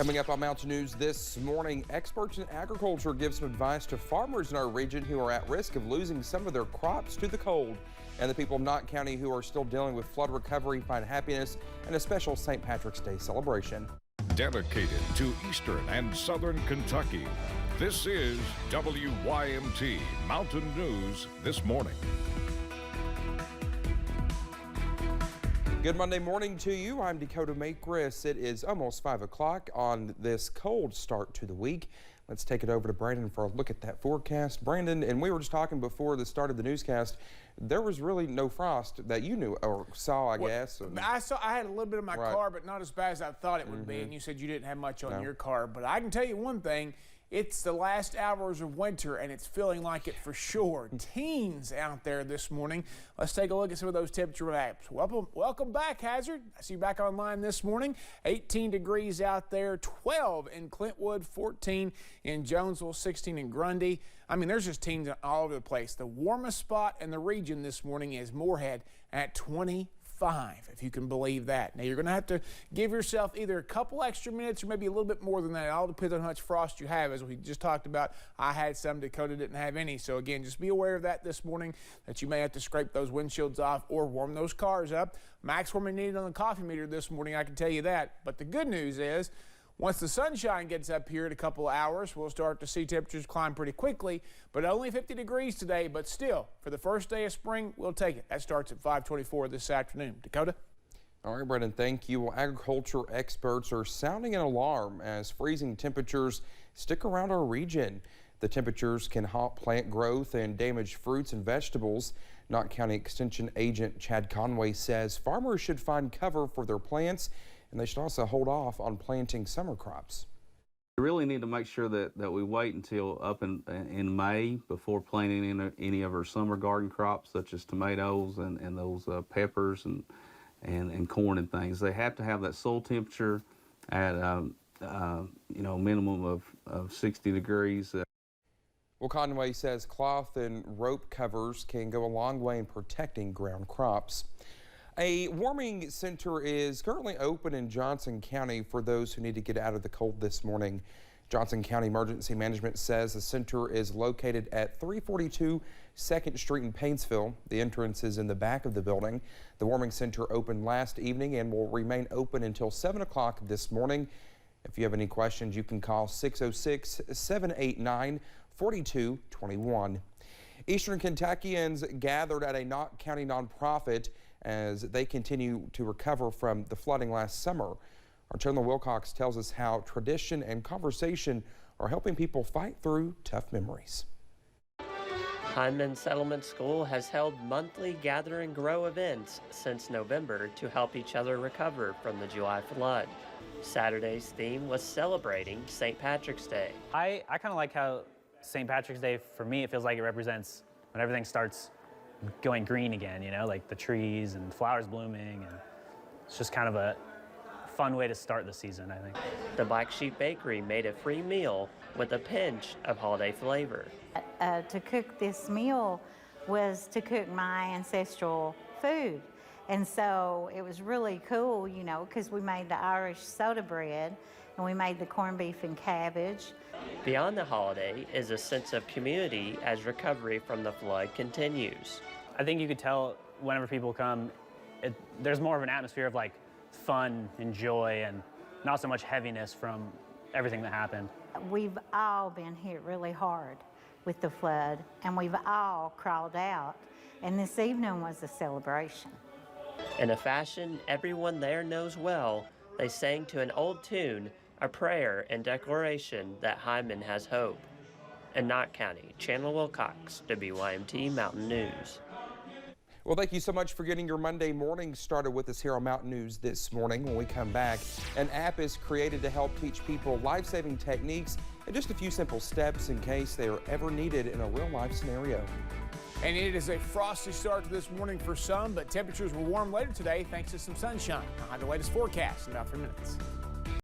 Coming up on Mountain News this morning, experts in agriculture give some advice to farmers in our region who are at risk of losing some of their crops to the cold. And the people of Knott County who are still dealing with flood recovery find happiness in a special St. Patrick's Day celebration. Dedicated to Eastern and Southern Kentucky, this is WYMT Mountain News this morning. Good Monday morning to you. I'm Dakota Makris. It is almost 5 o'clock on this cold start to the week. Let's take it over to Brandon for a look at that forecast. Brandon, and we were just talking before the start of the newscast, there was really no frost that you knew or saw, I guess. I had a little bit in my car, but not as bad as I thought it would be. And you said you didn't have much on your car. But I can tell you one thing. It's the last hours of winter, and it's feeling like it for sure. Teens out there this morning. Let's take a look at some of those temperature maps. Welcome back, Hazard. I see you back online this morning. 18 degrees out there, 12 in Clintwood, 14 in Jonesville, 16 in Grundy. I mean, there's just teens all over the place. The warmest spot in the region this morning is Moorhead at 25, if you can believe that. Now, you're going to have to give yourself either a couple extra minutes or maybe a little bit more than that. It all depends on how much frost you have. As we just talked about, I had some, Dakota didn't have any. So, again, just be aware of that this morning, that you may have to scrape those windshields off or warm those cars up. Max warming needed on the coffee meter this morning, I can tell you that. But the good news is, once the sunshine gets up here in a couple of hours, we'll start to see temperatures climb pretty quickly, but only 50 degrees today. But still, for the first day of spring, we'll take it. That starts at 5:24 this afternoon. Dakota? All right, Brendan, thank you. Well, agriculture experts are sounding an alarm as freezing temperatures stick around our region. The temperatures can halt plant growth and damage fruits and vegetables. Knott County Extension Agent Chad Conway says farmers should find cover for their plants, and they should also hold off on planting summer crops. We really need to make sure that we wait until up in May before planting any of our summer garden crops, such as tomatoes and those peppers and corn and things. They have to have that soil temperature at minimum of 60 degrees. Well, Conway says cloth and rope covers can go a long way in protecting ground crops. A warming center is currently open in Johnson County for those who need to get out of the cold this morning. Johnson County Emergency Management says the center is located at 342 2nd Street in Paintsville. The entrance is in the back of the building. The warming center opened last evening and will remain open until 7 o'clock this morning. If you have any questions, you can call 606-789-4221. Eastern Kentuckians gathered at a Knott County nonprofit as they continue to recover from the flooding last summer. Our Chandler Wilcox tells us how tradition and conversation are helping people fight through tough memories. Hyman Settlement School has held monthly Gather and Grow events since November to help each other recover from the July flood. Saturday's theme was celebrating St. Patrick's Day. I kind of like how St. Patrick's Day, for me, it feels like it represents when everything starts going green again, you know, like the trees and flowers blooming, and it's just kind of a fun way to start the season, I think. The Black Sheep Bakery made a free meal with a pinch of holiday flavor. To cook this meal was to cook my ancestral food, and so it was really cool, you know, because we made the Irish soda bread and we made the corned beef and cabbage. Beyond the holiday is a sense of community as recovery from the flood continues. I think you could tell whenever people come, there's more of an atmosphere of like fun and joy and not so much heaviness from everything that happened. We've all been hit really hard with the flood, and we've all crawled out, and this evening was a celebration. In a fashion everyone there knows well, they sang to an old tune, a prayer and declaration that Hyman has hope. In Knott County, Chandler Wilcox, WYMT Mountain News. Well, thank you so much for getting your Monday morning started with us here on Mountain News this morning. When we come back, an app is created to help teach people life-saving techniques and just a few simple steps in case they are ever needed in a real-life scenario. And it is a frosty start to this morning for some, but temperatures will warm later today thanks to some sunshine. I'll have the latest forecast in about 3 minutes.